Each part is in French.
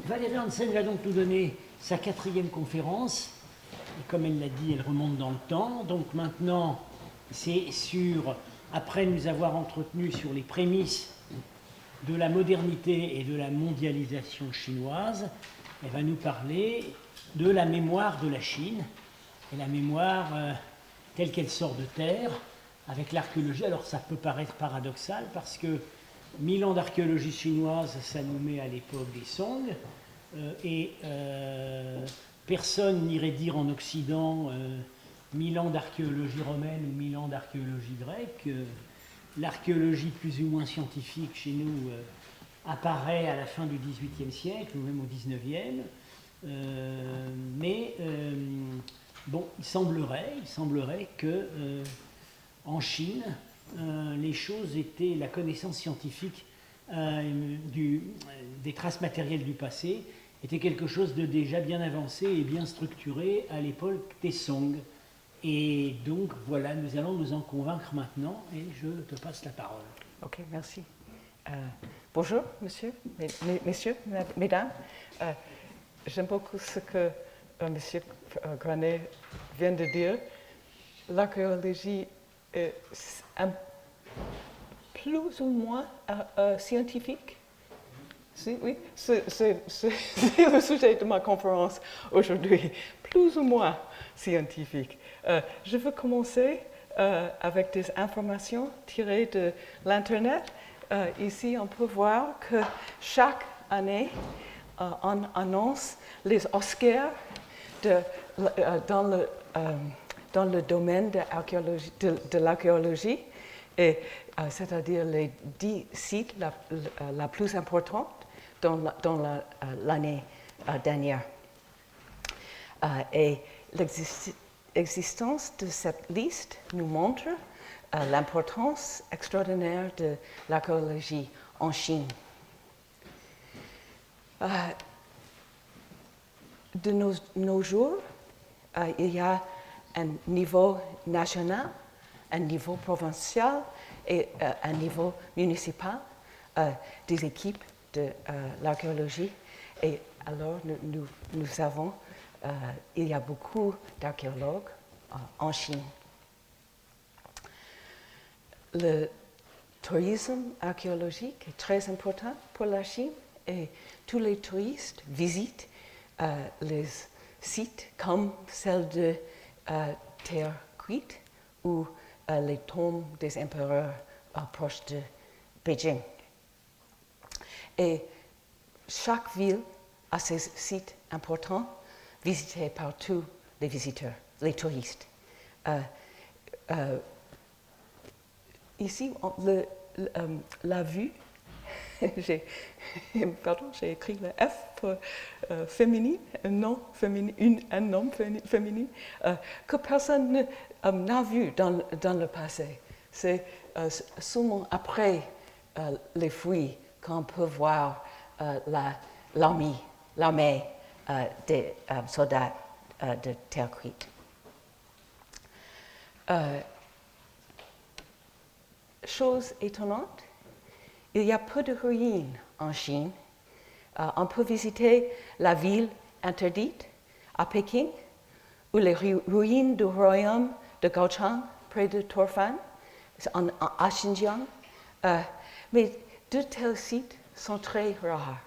Valérie Hansen va donc nous donner sa 4e conférence. Et comme elle l'a dit, elle remonte dans le temps. Donc maintenant, c'est après nous avoir entretenu sur les prémices de la modernité et de la mondialisation chinoise, elle va nous parler de la mémoire de la Chine, et la mémoire telle qu'elle sort de terre, avec l'archéologie. Alors ça peut paraître paradoxal, parce que 1000 ans d'archéologie chinoise, ça nous met à l'époque des Song, et personne n'irait dire en Occident 1000 ans d'archéologie romaine ou 1000 ans d'archéologie grecque. L'archéologie plus ou moins scientifique chez nous apparaît à la fin du XVIIIe siècle, ou même au XIXe. Bon, il semblerait que en Chine, les choses étaient, la connaissance scientifique des traces matérielles du passé était quelque chose de déjà bien avancé et bien structuré à l'époque des Song. Et donc voilà, nous allons nous en convaincre maintenant, et je te passe la parole. Ok, merci. Bonjour, messieurs, mesdames. J'aime beaucoup ce que monsieur Granet vient de dire. L'archéologie est plus ou moins scientifique. Oui, c'est le sujet de ma conférence aujourd'hui, plus ou moins scientifique. Je veux commencer avec des informations tirées de l'Internet. Ici, on peut voir que chaque année, on annonce les Oscars dans le domaine de l'archéologie, c'est-à-dire les 10 sites la plus importante dans l'année dernière. Et l'existence de cette liste nous montre l'importance extraordinaire de l'archéologie en Chine. De nos jours, il y a un niveau national, un niveau provincial et un niveau municipal des équipes de l'archéologie. Et alors, nous savons, il y a beaucoup d'archéologues en Chine. Le tourisme archéologique est très important pour la Chine, et tous les touristes visitent les sites comme celle de Terre Cuite ou les tombes des empereurs proches de Beijing. Et chaque ville a ses sites importants visités par tous les visiteurs, les touristes. Ici, la vue, j'ai écrit le F pour féminine, un nom féminin, que personne n'a vu dans le passé. C'est seulement après les fouilles qu'on peut voir l'armée des soldats de Terre Cuite. Chose étonnante, il y a peu de ruines en Chine. On peut visiter la ville interdite à Pékin, ou les ruines du royaume de Gaochang, près de Torfan, à Xinjiang. Mais de tels sites sont très rares.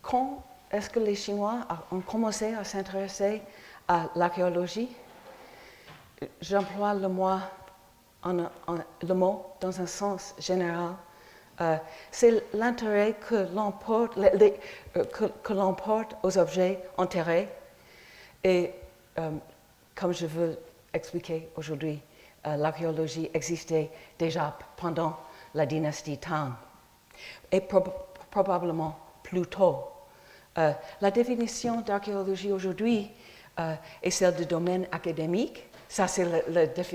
Quand est-ce que les Chinois ont commencé à s'intéresser à l'archéologie? J'emploie le mot dans un sens général. C'est l'intérêt que l'on porte aux objets enterrés. Et comme je veux expliquer aujourd'hui, l'archéologie existait déjà pendant la dynastie Tang, et probablement plus tôt. La définition d'archéologie aujourd'hui est celle du domaine académique. Ça, c'est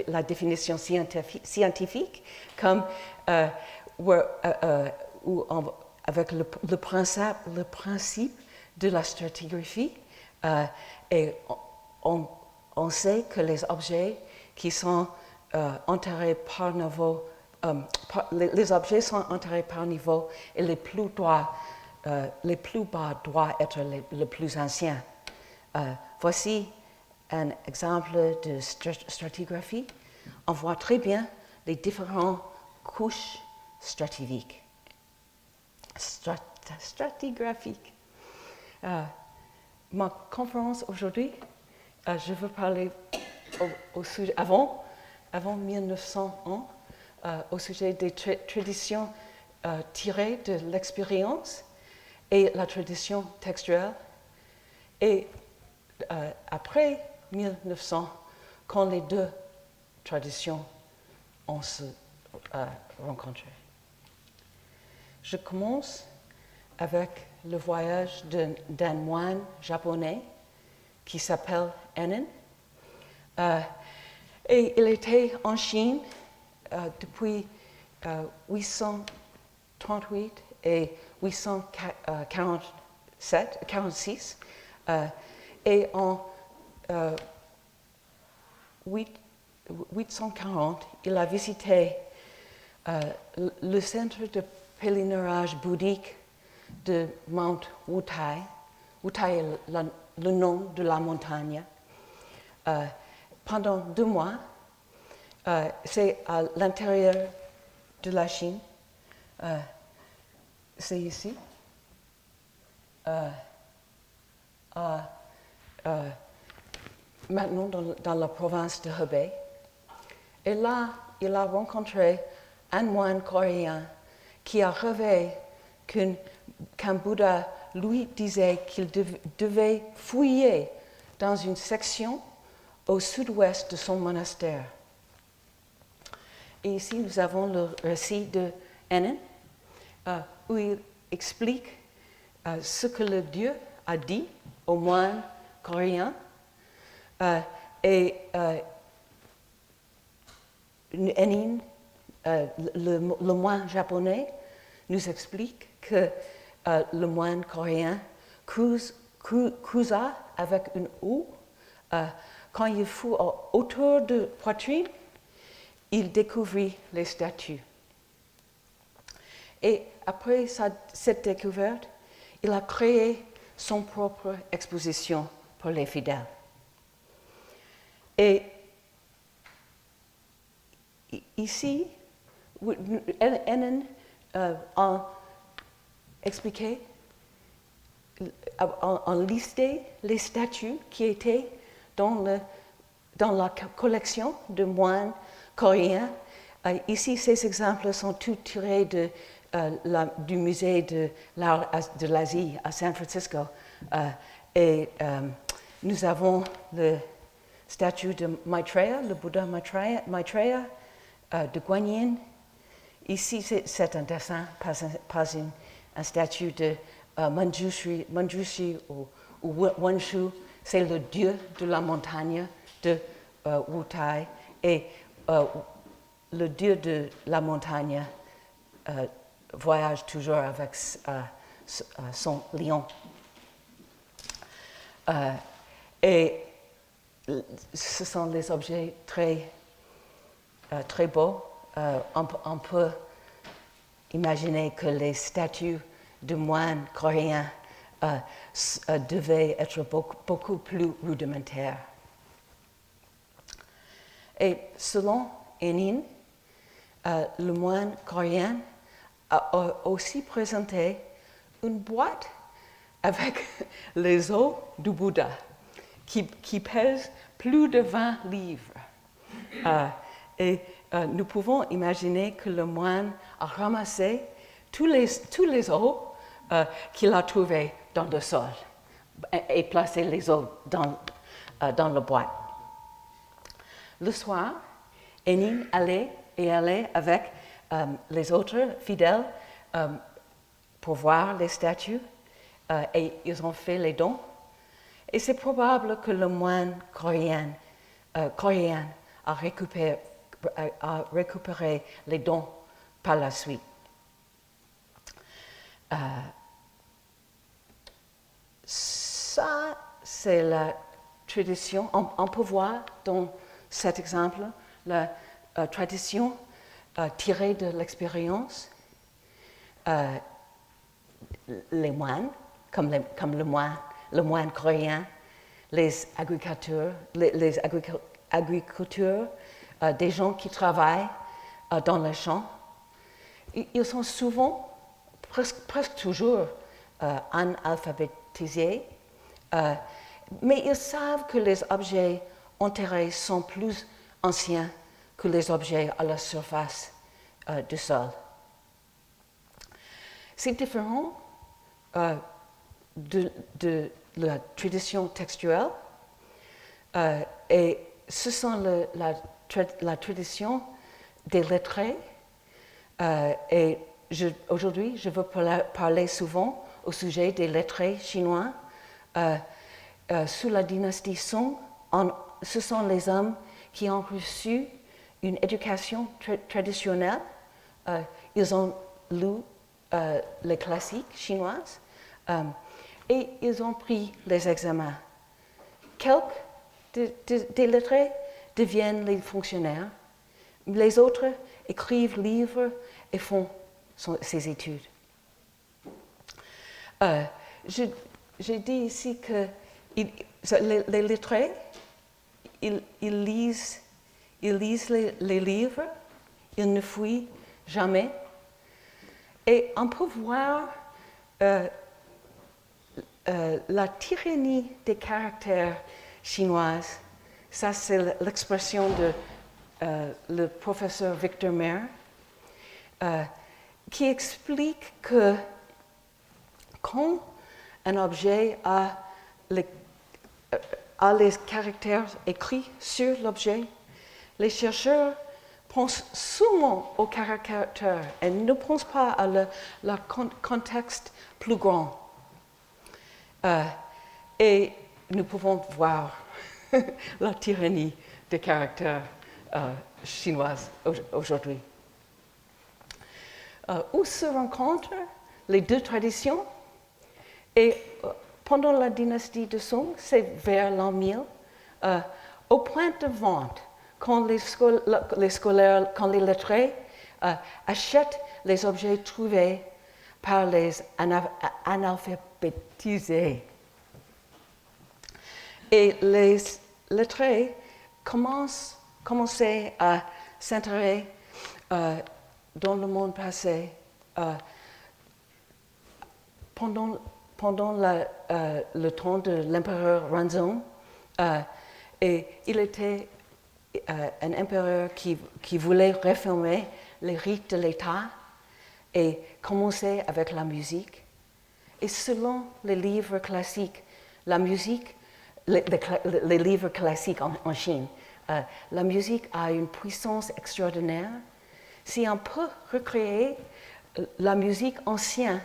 la définition scientifique, comme avec le principe de la stratigraphie. Et on sait que les objets qui sont enterrés par les objets sont enterrés par niveau et les plus bas doivent être le plus anciens. Voici un exemple de stratigraphie. On voit très bien les différentes couches stratigraphiques. Ma conférence aujourd'hui, je veux parler au sujet, avant 1901, au sujet des traditions tirées de l'expérience et la tradition textuelle. Et après 1900, quand les deux traditions ont se rencontré. Je commence avec le voyage d'un moine japonais qui s'appelle Ennen. Et il était en Chine depuis 838 et 846. Et en 840, il a visité le centre de pèlerinage bouddhique de Mount Wutai. Wutai est le nom de la montagne. Pendant 2 mois, c'est à l'intérieur de la Chine. C'est ici. Maintenant dans la province de Hebei. Et là, il a rencontré un moine coréen qui a rêvé qu'un Bouddha lui disait qu'il devait fouiller dans une section au sud-ouest de son monastère. Et ici, nous avons le récit de Ennen, où il explique ce que le Dieu a dit au moine coréen. Ennen, le moine japonais, nous explique que le moine coréen creusa avec une houe. Quand il fut autour de poitrine, il découvrit les statues. Et après cette découverte, il a créé son propre exposition pour les fidèles. Et ici, Ennen a expliqué, a listé les statues qui étaient dans la collection de moines coréens. Ici, ces exemples sont tous tirés du musée de l'art de l'Asie à San Francisco. Nous avons la statue de Maitreya, le Bouddha Maitreya de Guanyin. Ici, c'est un dessin, pas une statue de Manjushri ou Wanshu. C'est le dieu de la montagne de Wutai. Et le dieu de la montagne voyage toujours avec son lion. Et ce sont des objets très beaux. On peut imaginer que les statues de moines coréens devaient être beaucoup plus rudimentaires. Et selon Ennen, le moine coréen a aussi présenté une boîte avec les os du Bouddha qui pèse plus de 20 livres. Nous pouvons imaginer que le moine a ramassé tous les os qu'il a trouvés dans le sol et placé les os dans la boîte. Le soir, Ennen allait avec les autres fidèles pour voir les statues et ils ont fait les dons. Et c'est probable que le moine coréen a récupéré les dons par la suite. Ça, c'est la tradition. On peut voir dans cet exemple la tradition tirés de l'expérience. Les moines, comme le moine coréen, les agriculteurs, des gens qui travaillent dans les champs, ils sont souvent, presque toujours, analphabétisés, mais ils savent que les objets enterrés sont plus anciens que les objets à la surface du sol. C'est différent de la tradition textuelle et ce sont la tradition des lettrés et aujourd'hui je veux parler souvent au sujet des lettrés chinois. Sous la dynastie Song, ce sont les hommes qui ont reçu une éducation traditionnelle. Ils ont lu les classiques chinoises et ils ont pris les examens. Quelques des lettrés deviennent les fonctionnaires, les autres écrivent livres et font ces études. J'ai dit ici que les lettrés, ils lisent les livres, ils ne fuient jamais. Et on peut voir la tyrannie des caractères chinoises. Ça, c'est l'expression de le professeur Victor Mair, qui explique que quand un objet a les caractères écrits sur l'objet, les chercheurs pensent souvent aux caractères et ne pensent pas à le contexte plus grand. Et nous pouvons voir la tyrannie des caractères chinois aujourd'hui. Où se rencontrent les deux traditions? Et pendant la dynastie de Song, c'est vers l'an 1000, au point de vente, quand les scolaires, quand les lettrés achètent les objets trouvés par les analphabétisés. Et les lettrés commençaient à s'intéresser dans le monde passé pendant le temps de l'empereur Ranzong. Et il était un empereur qui voulait réformer les rites de l'État et commencer avec la musique. Et selon les livres classiques, la musique, les livres classiques en Chine, la musique a une puissance extraordinaire. Si on peut recréer la musique ancienne,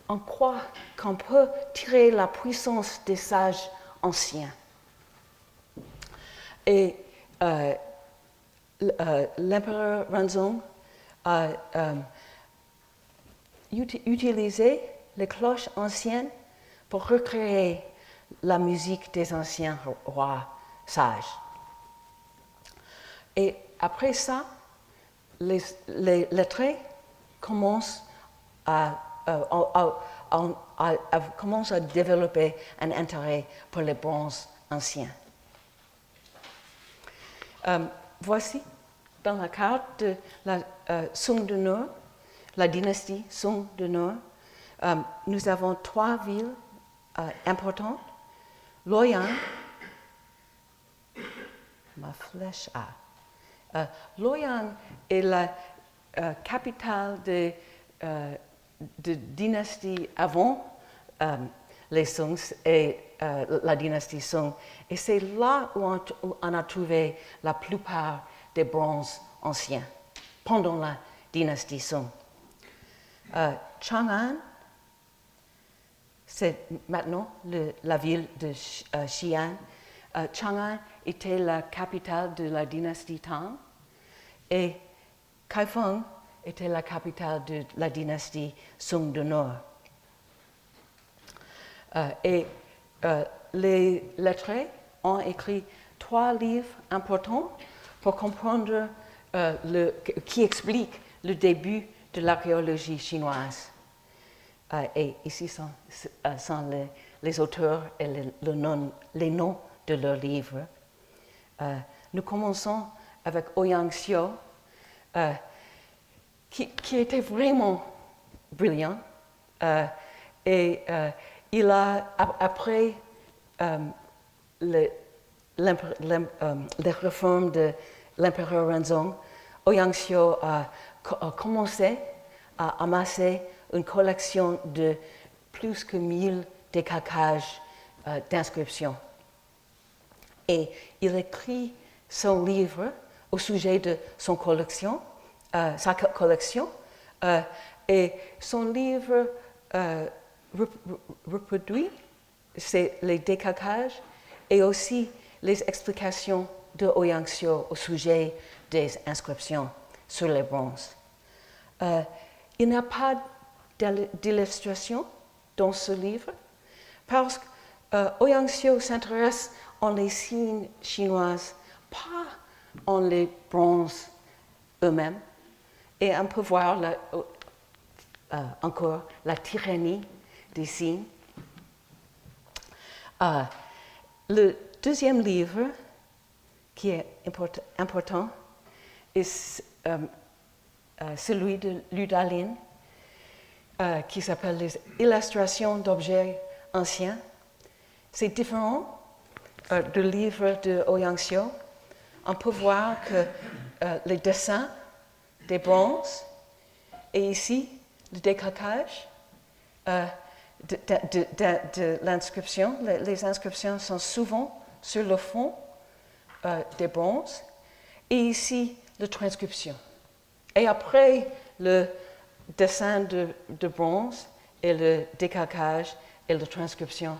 on croit qu'on peut tirer la puissance des sages anciens. Et l'empereur Ranzong a utilisé les cloches anciennes pour recréer la musique des anciens rois sages. Et après ça, les lettrés commencent à développer un intérêt pour les bronzes anciens. Voici dans la carte de la Song du Nord, la dynastie Song du Nord, nous avons 3 villes importantes. Luoyang, ma flèche A. Luoyang est la capitale de dynastie avant les Song et la dynastie Song. Et c'est là où on a trouvé la plupart des bronzes anciens, pendant la dynastie Song. Chang'an, c'est maintenant la ville de Xi'an. Chang'an était la capitale de la dynastie Tang et Kaifeng était la capitale de la dynastie Song du Nord. Les lettrés ont écrit 3 livres importants pour comprendre qui explique le début de l'archéologie chinoise. Et ici sont les auteurs et les noms de leurs livres. Nous commençons avec Ouyang Xiu, qui était vraiment brillant. Et il a, après les réformes de l'empereur Renzong, Ouyang Xiu a commencé à amasser une collection de plus que 1000 décalcages d'inscriptions. Et il écrit son livre au sujet de sa collection, et son livre reproduit les décalcages et aussi les explications de Ouyang Xiu au sujet des inscriptions sur les bronzes. Il n'y a pas d'illustration dans ce livre parce que Ouyang Xiu s'intéresse en les signes chinoises, pas en les bronzes eux-mêmes. Et on peut voir encore la tyrannie des signes. Le deuxième livre qui est important est celui de Lu Dalin, qui s'appelle Les illustrations d'objets anciens. C'est différent du livre de Ouyang Xiu. On peut voir que les dessins des bronzes et ici le décalcage de l'inscription. Les inscriptions sont souvent sur le fond des bronzes et ici la transcription. Et après le dessin de bronze et le décalcage et la transcription,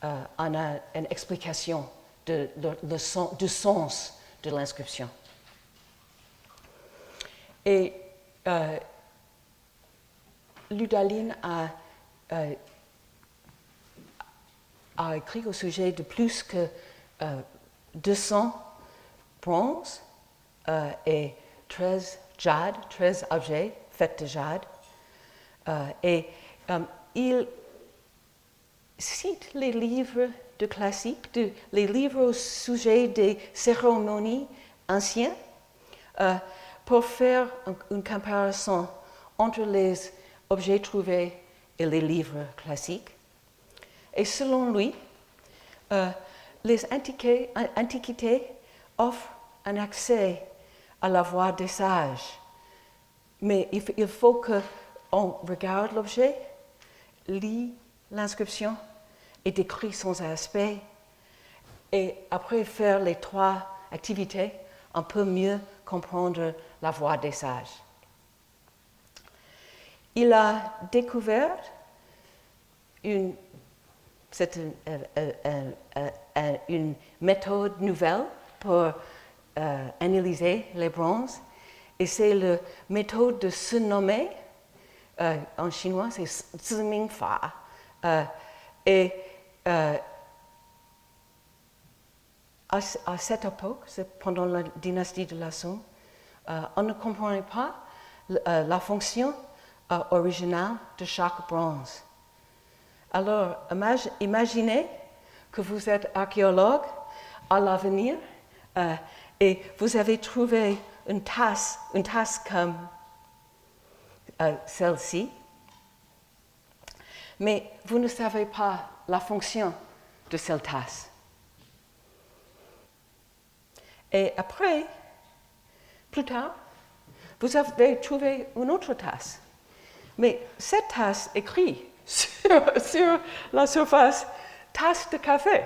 on a une explication du sens de l'inscription. Et Lu Dalin a écrit au sujet de plus que 200 bronzes et 13 objets faits de jade. Et il cite les livres de classiques, les livres au sujet des cérémonies anciennes, pour faire une comparaison entre les objets trouvés et les livres classiques. Et selon lui, les antiquités offrent un accès à la voix des sages. Mais il faut qu'on regarde l'objet, lit l'inscription et décrit son aspect. Et après faire les 3 activités, on peut mieux comprendre la voix des sages. Il a découvert une méthode nouvelle pour analyser les bronzes, et c'est la méthode de se nommer. En chinois, c'est Ziming Fa. Et à cette époque, c'est pendant la dynastie de la Song, on ne comprenait pas la fonction originale de chaque bronze. Alors, imaginez que vous êtes archéologue à l'avenir et vous avez trouvé une tasse comme celle-ci, mais vous ne savez pas la fonction de cette tasse. Et après, plus tard, vous avez trouvé une autre tasse. Mais cette tasse écrit sur la surface « tasse de café ».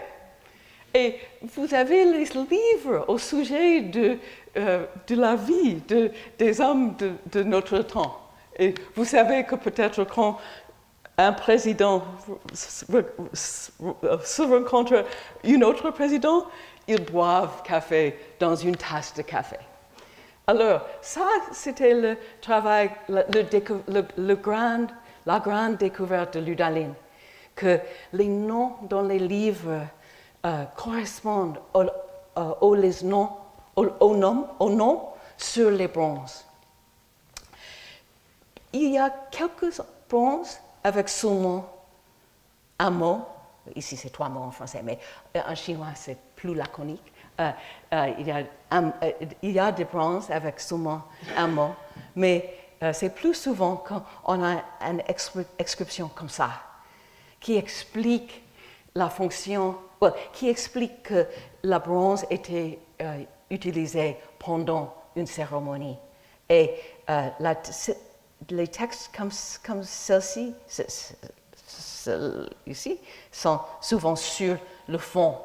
Et vous avez les livres au sujet de la vie des hommes de notre temps. Et vous savez que peut-être quand un président se rencontre un autre président, ils boivent café dans une tasse de café. Alors, ça, c'était le travail, la grande découverte de Lu Dalin, que les noms dans les livres correspondent aux noms sur les bronzes. Il y a quelques bronzes avec seulement un mot. Ici, c'est 3 mots en français, mais en chinois, c'est plus laconique. Il y a des bronzes avec seulement un mot, mais c'est plus souvent quand on a une inscription comme ça, qui explique la fonction, qui explique que la bronze était utilisée pendant une cérémonie. Et les textes comme celle-ci, ici, sont souvent sur le fond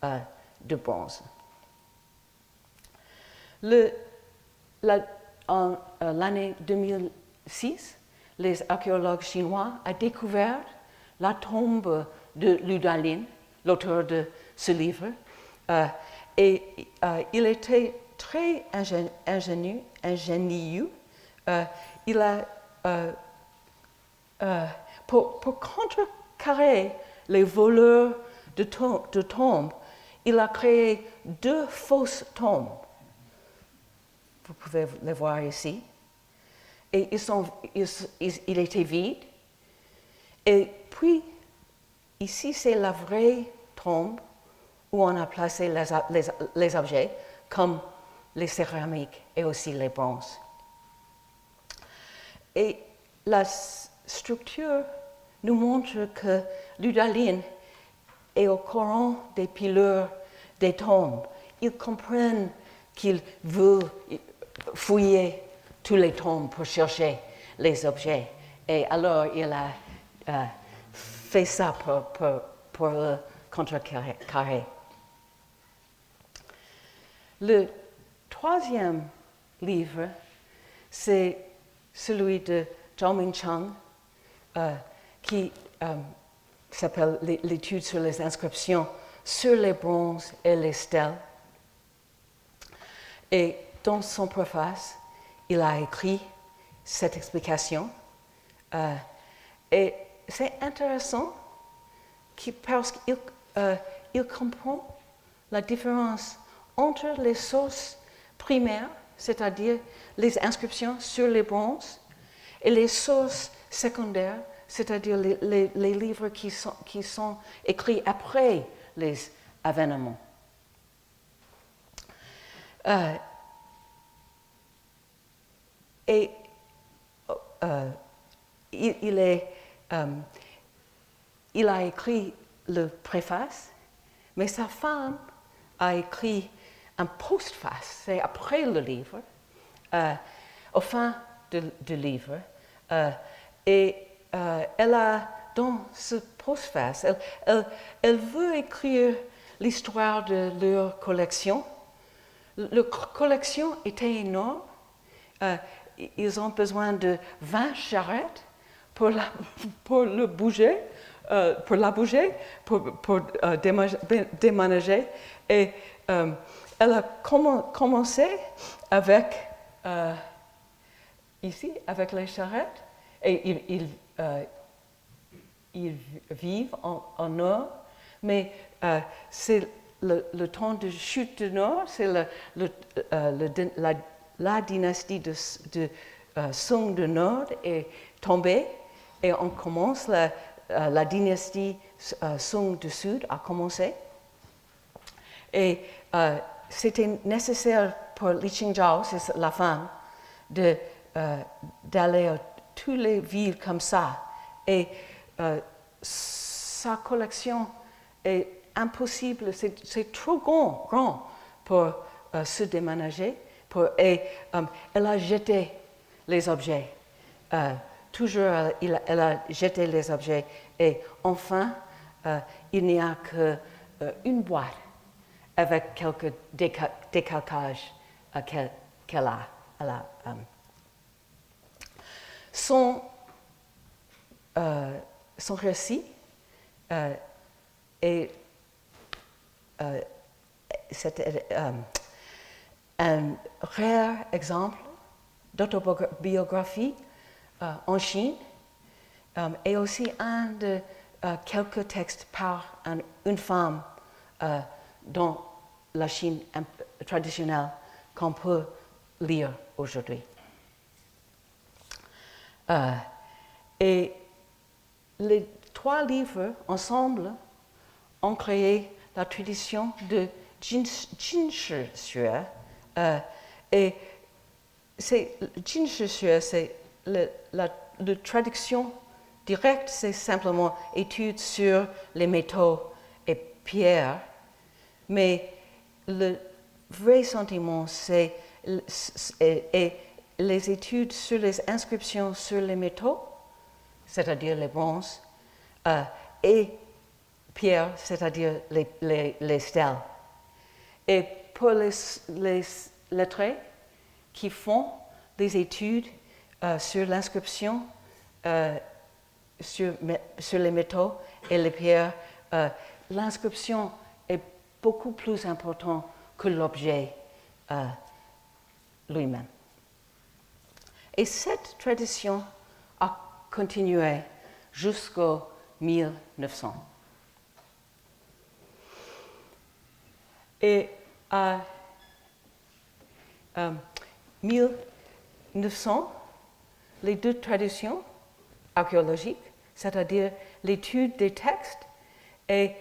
de bronze. En l'année 2006, les archéologues chinois ont découvert la tombe de Lu Dalin, l'auteur de ce livre, et il était très ingénieux. Il a, pour contrecarrer les voleurs de tombes, il a créé 2 fausses tombes. Vous pouvez les voir ici. Et il était vide. Et puis, ici, c'est la vraie tombe où on a placé les objets, comme les céramiques et aussi les bronzes. Et la structure nous montre que Lu Dalin est au courant des pilleurs des tombes. Ils comprennent qu'il veut fouiller tous les tombes pour chercher les objets. Et alors, il a fait ça pour le contrecarrer. Le 3e livre, c'est celui de Zhao Mingcheng, qui s'appelle L'étude sur les inscriptions sur les bronzes et les stèles. Et dans son préface, il a écrit cette explication. Et c'est intéressant parce qu'il comprend la différence entre les sources primaires, c'est-à-dire les inscriptions sur les bronzes, et les sources secondaires, c'est-à-dire les livres qui sont écrits après les événements. Et il a écrit le préface, mais sa femme a écrit un postface, c'est après le livre, au fin du livre, et elle a, dans ce postface, elle veut écrire l'histoire de leur collection. Leur collection était énorme. Ils ont besoin de 20 charrettes pour la bouger, pour déménager. Et elle a commencé avec, ici, avec les charrettes. Et ils vivent en nord, mais c'est le temps de chute du nord, c'est la dynastie de Song du nord est tombée et on commence, la dynastie Song du sud a commencé. Et c'était nécessaire pour Li Qingzhao, c'est la femme, d'aller à toutes les villes comme ça. Et sa collection est impossible, c'est trop grand pour se déménager. Et elle a jeté les objets. Toujours, elle a jeté les objets. Et enfin, il n'y a qu'une boîte avec quelques décalcages qu'elle a. Son récit est un rare exemple d'autobiographie en Chine et aussi un de quelques textes par une femme dans la Chine traditionnelle qu'on peut lire aujourd'hui. Et les 3 livres ensemble ont créé la tradition de Jinshi Xue. Et Jinshi Xue, c'est la traduction directe, c'est simplement étude sur les métaux et pierres, mais le vrai sentiment, c'est les études sur les inscriptions sur les métaux, c'est-à-dire les bronzes, et pierres, c'est-à-dire les stèles. Et pour les lettrés qui font des études sur l'inscription sur les métaux et les pierres, l'inscription est beaucoup plus importante que l'objet lui-même. Et cette tradition a continué jusqu'au 1900. Et à 1900, les 2 traditions archéologiques, c'est-à-dire l'étude des textes et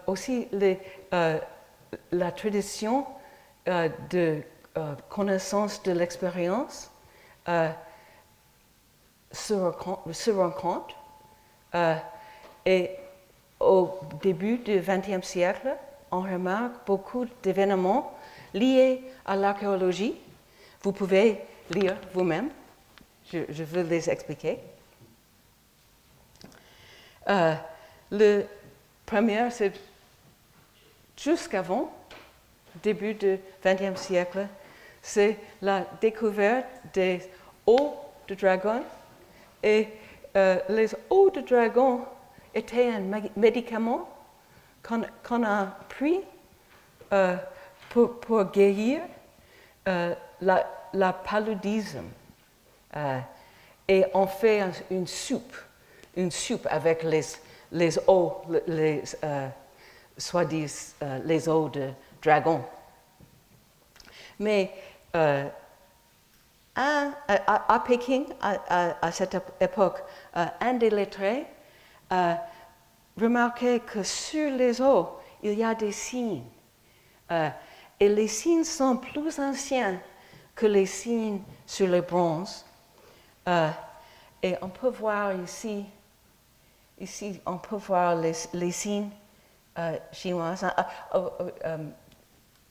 aussi la tradition de connaissance de l'expérience se rencontrent. Et au début du XXe siècle, on remarque beaucoup d'événements liés à l'archéologie. Vous pouvez lire vous-même, je veux les expliquer. Le premier, c'est jusqu'avant, début du XXe siècle, c'est la découverte des os de dragon. Et les os de dragon étaient un médicament qu'on a pris pour guérir la paludisme. Et on fait une soupe avec les os, soit-disant les os de dragon. Mais à Pékin, à cette époque, un des lettrés remarquait que sur les os, il y a des signes. Et les signes sont plus anciens que les signes sur les bronzes. Et on peut voir ici on peut voir les signes chinois.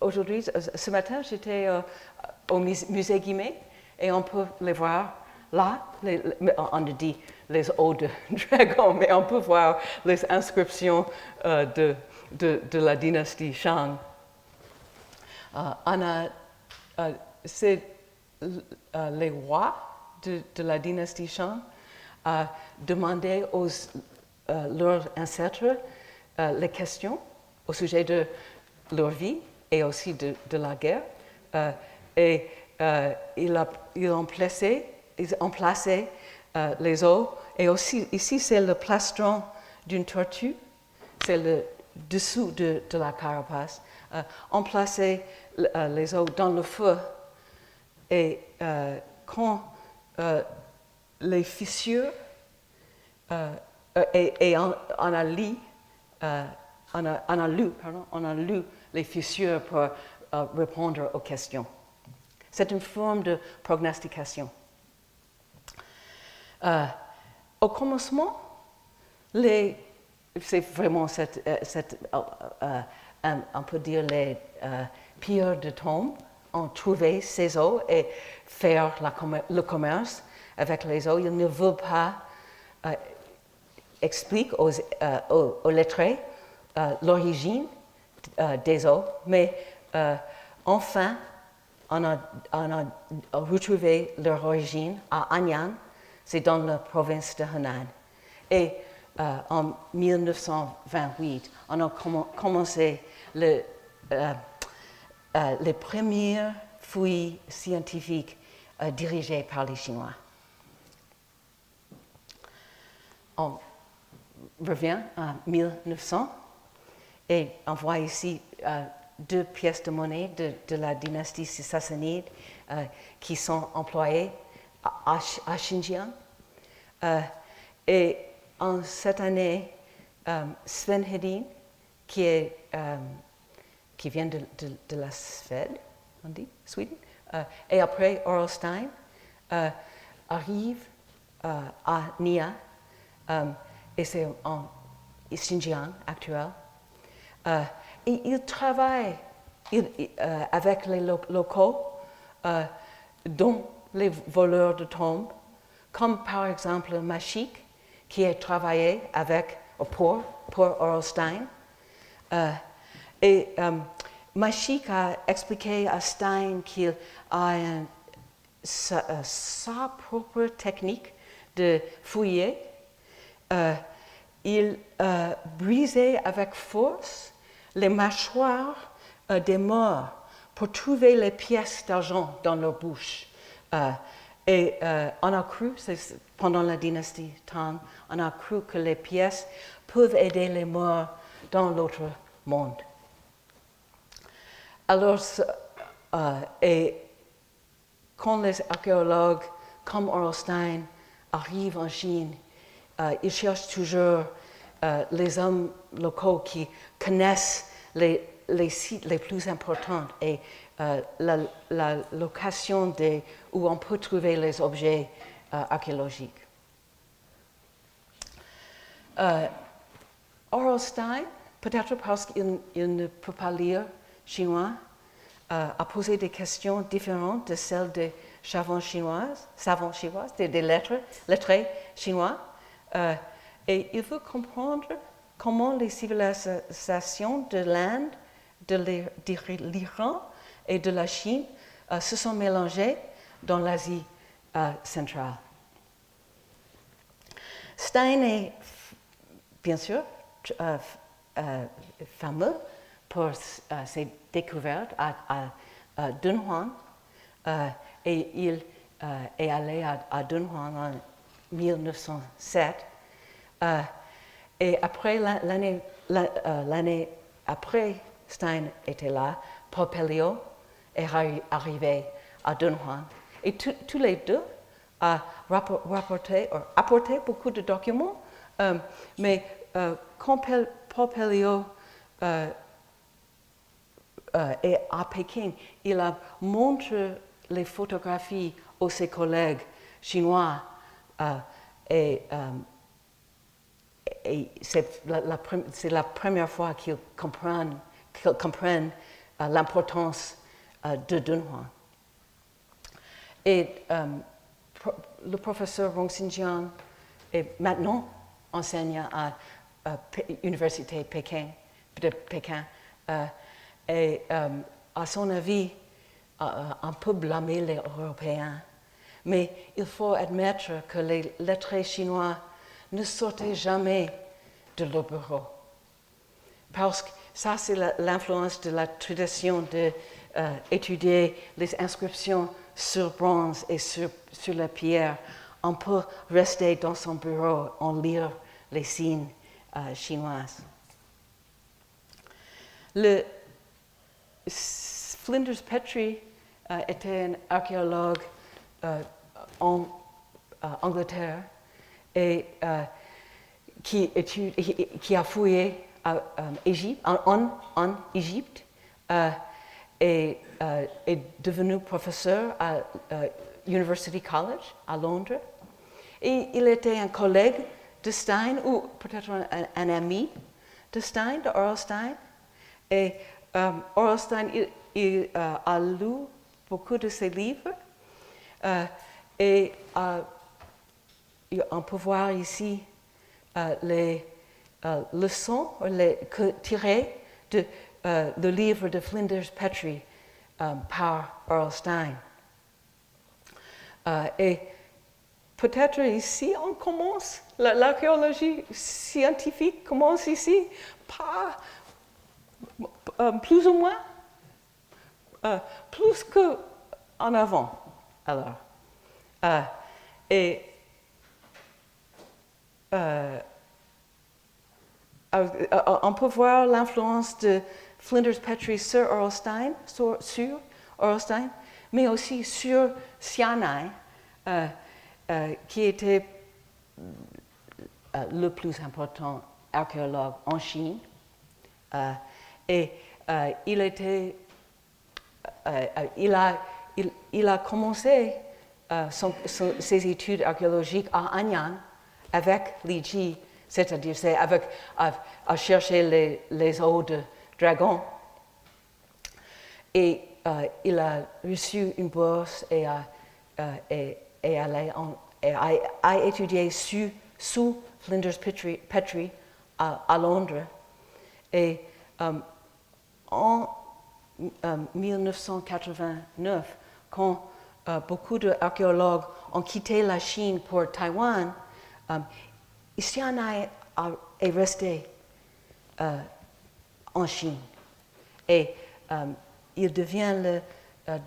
Aujourd'hui, ce matin, j'étais au musée Guimet et on peut les voir là. On dit les os de dragon, mais on peut voir les inscriptions de la dynastie Shang. C'est les rois de la dynastie Shang demandaient leurs ancêtres les questions au sujet de leur vie et aussi de la guerre. Et ils ont placé les os. Et aussi, ici, c'est le plastron d'une tortue. C'est le dessous de la carapace. On plaçait les os dans le feu. Et quand les fissures, et on a lu les fissures pour répondre aux questions. C'est une forme de prognostication. Au commencement, c'est vraiment on peut dire les pilleurs de tombes ont trouvé ces os et faire le commerce avec les os. Ils ne veulent pas expliquer aux lettrés l'origine des os, mais enfin, on a retrouvé leur origine à Anyang, c'est dans la province de Henan. Et en 1928, on a commencé les premières fouilles scientifiques dirigées par les Chinois. On revient à 1900 et on voit ici 2 pièces de monnaie de la dynastie sassanide qui sont employés à Xinjiang. Et en cette année, Sven Hedin, qui vient de la Suède, on dit, Sweden, et après Orelstein, arrive à Nia, et c'est en Xinjiang actuel. Et il travaille avec les locaux, dont les voleurs de tombes, comme par exemple Machik, qui a travaillé pour Orelstein. Machik a expliqué à Stein qu'il a sa propre technique de fouiller. Il brisait avec force les mâchoires des morts pour trouver les pièces d'argent dans leur bouche. On a cru, pendant la dynastie Tang, on a cru que les pièces peuvent aider les morts dans l'autre monde. Alors, quand les archéologues comme Orelstein arrivent en Chine, ils cherchent toujours les hommes locaux qui connaissent les sites les plus importants et la location où on peut trouver les objets archéologiques. Orelstein, peut-être parce qu'il ne peut pas lire chinois, a posé des questions différentes de celles des savants chinois, des lettrés chinois, et il veut comprendre comment les civilisations de l'Inde, de l'Iran et de la Chine se sont mélangées dans l'Asie centrale. Stein est bien sûr fameux pour ses découvertes à Dunhuang, et il est allé à Dunhuang en 1907. Et après l'année après Stein était là, Paul Pelliot est arrivé à Dunhuang. Et tous les deux ont apporté beaucoup de documents, mais quand Paul Pelliot est à Pékin, il a montré les photographies à ses collègues chinois, et c'est la première fois qu'ils comprennent l'importance de Dunhuang. Et le professeur Wang Xinjiang est maintenant enseignant à l'université de Pékin. Et à son avis, on peut blâmer les Européens, mais il faut admettre que les lettrés chinois ne sortaient jamais de leur bureau. Parce que ça, c'est l'influence de la tradition d'étudier les inscriptions sur bronze et sur la pierre. On peut rester dans son bureau en lire les signes chinois. Flinders Petrie était un archéologue en Angleterre et qui a fouillé en Égypte et est devenu professeur à University College à Londres. Et il était un collègue de Stein, ou peut-être un ami de Stein, de Orelstein. Et Orelstein, il a lu beaucoup de ses livres. Et on peut voir ici les leçons tirées de le livre de Flinders Petrie par Orelstein. Et peut-être ici, on commence, l'archéologie scientifique commence ici, par plus ou moins, plus qu'en avant. Alors, on peut voir l'influence de Flinders Petrie sur Orelstein, mais aussi sur Xianai, qui était le plus important archéologue en Chine. Et il a commencé ses études archéologiques à Anyang avec Li Ji, c'est-à-dire à chercher les os de dragon. Et il a reçu une bourse et a étudié sous Flinders Petrie à Londres. Et en 1989, quand beaucoup d'archéologues ont quitté la Chine pour Taïwan, Xianai est resté en Chine. Et il devient le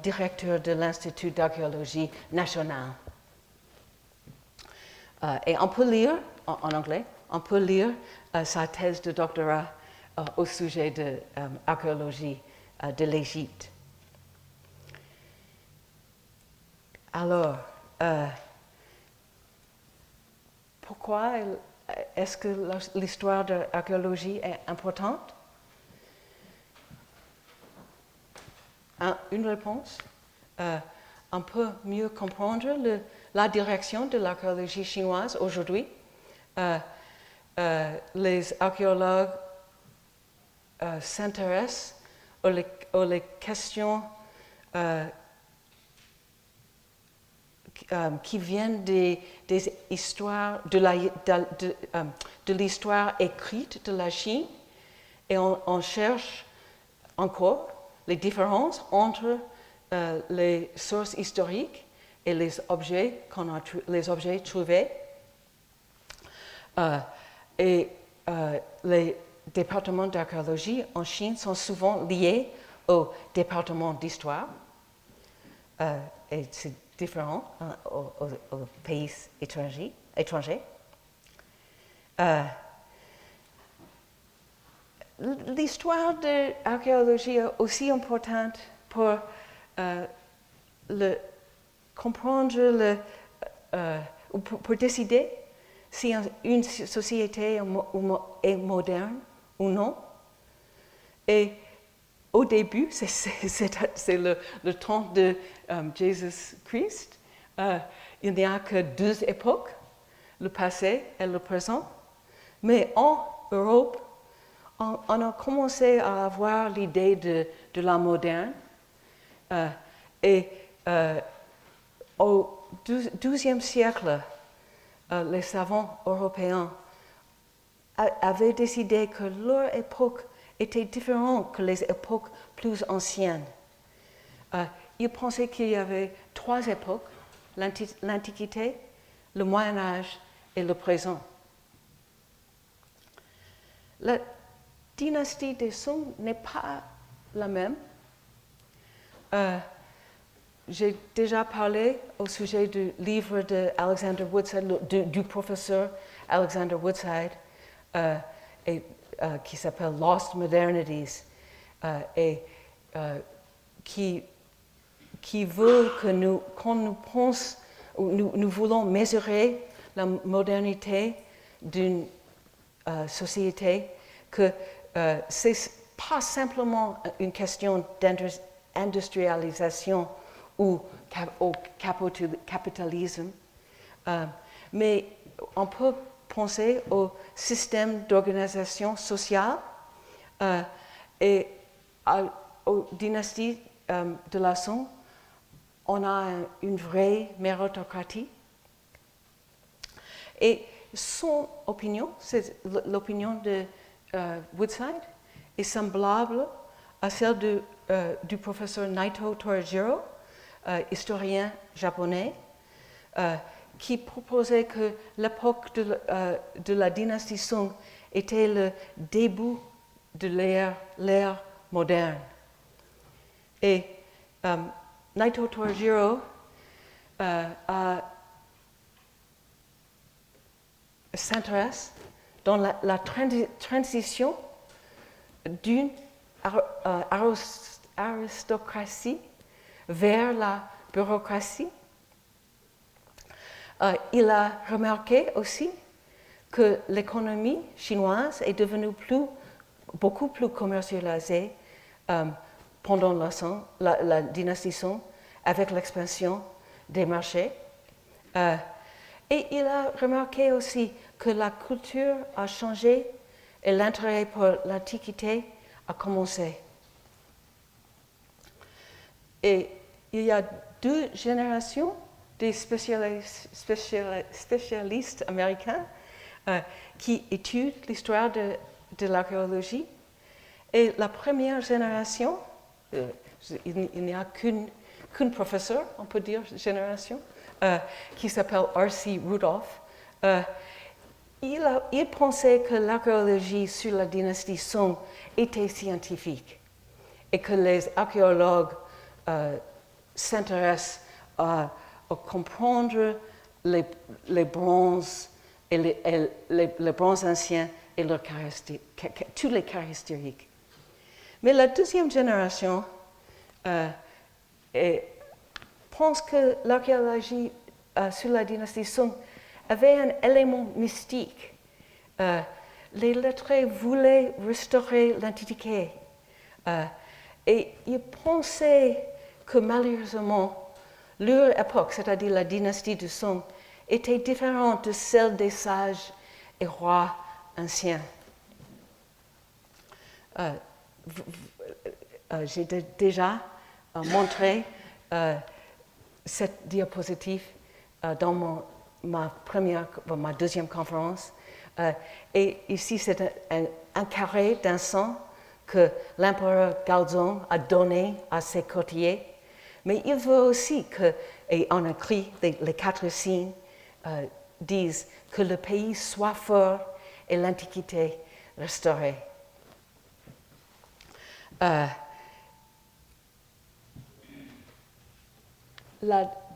directeur de l'Institut d'archéologie national. Et on peut lire, en anglais, on peut lire sa thèse de doctorat au sujet de l'archéologie de l'Égypte. Alors, pourquoi est-ce que l'histoire de l'archéologie est importante? Une réponse. On peut mieux comprendre la direction de l'archéologie chinoise aujourd'hui. Les archéologues s'intéressent aux questions qui viennent des histoires de l'histoire écrite de la Chine, et on cherche encore les différences entre les sources historiques et les objets trouvés. Les départements d'archéologie en Chine sont souvent liés au département d'histoire, et c'est différent aux pays étrangers. L'histoire de l'archéologie est aussi importante pour comprendre ou pour décider si une société est moderne ou non. Et au début, c'est le temps de Jésus-Christ. Il n'y a que 2 époques, le passé et le présent. Mais en Europe, on a commencé à avoir l'idée de la moderne. Au XIIe siècle, les savants européens avaient décidé que leur époque était différente que les époques plus anciennes. Ils pensaient qu'il y avait 3 époques, l'Antiquité, le Moyen Âge et le présent. La dynastie des Song n'est pas la même. J'ai déjà parlé au sujet du livre de Alexander Woodside, du professeur Alexander Woodside, qui s'appelle Lost Modernities, et qui veut que quand nous pensons, nous voulons mesurer la modernité d'une société, que c'est pas simplement une question d'industrialisation ou au capitalisme, mais on peut penser au système d'organisation sociale et aux dynasties de la Song. On a une vraie méritocratie. Et son opinion, c'est l'opinion de Woodside, est semblable à celle du professeur Naito Torajiro, historien japonais, qui proposait que l'époque de la dynastie Song était le début de l'ère moderne. Et Naito Torajiro s'intéresse dans la transition d'une aristocratie vers la bureaucratie. Il a remarqué aussi que l'économie chinoise est devenue beaucoup plus commercialisée pendant la dynastie Song avec l'expansion des marchés. Et il a remarqué aussi que la culture a changé et l'intérêt pour l'Antiquité a commencé. Et il y a 2 générations des spécialistes américains qui étudient l'histoire de l'archéologie. Et la première génération, il n'y a qu'un professeur, on peut dire génération, qui s'appelle R.C. Rudolph. Il pensait que l'archéologie sur la dynastie Song était scientifique et que les archéologues s'intéressent à comprendre les bronzes et les bronzes anciens et leurs toutes les caractéristiques. Mais la deuxième génération pense que l'archéologie sur la dynastie Song avait un élément mystique. Les lettrés voulaient restaurer l'Antiquité et ils pensaient que malheureusement leur époque, c'est-à-dire la dynastie de Song, était différente de celle des sages et rois anciens. J'ai déjà montré cette diapositive dans ma deuxième conférence. Et ici, c'est un carré d'un sang que l'empereur Gaozong a donné à ses courtiers. Mais il veut aussi que, et en écrit, les 4 signes disent que le pays soit fort et l'Antiquité restaurée.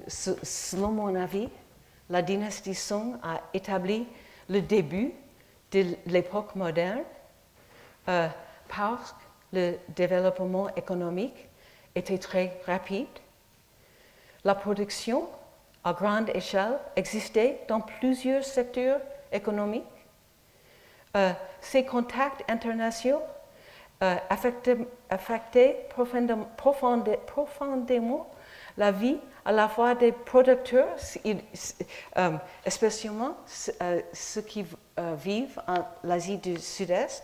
Selon mon avis, la dynastie Song a établi le début de l'époque moderne parce que le développement économique était très rapide. La production à grande échelle existait dans plusieurs secteurs économiques. Ces contacts internationaux affectaient profondément la vie à la fois des producteurs, spécialement ceux qui vivent en l'Asie du Sud-Est,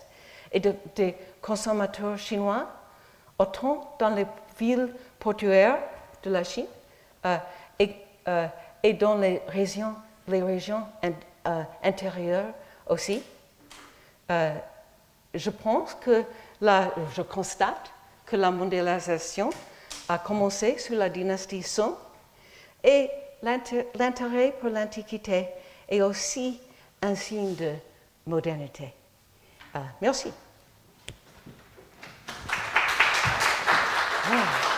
et des consommateurs chinois, autant dans les villes portuaires de la Chine et dans les régions intérieures aussi. Je constate que la mondialisation a commencé sous la dynastie Song et l'intérêt pour l'Antiquité est aussi un signe de modernité. Merci. Wow.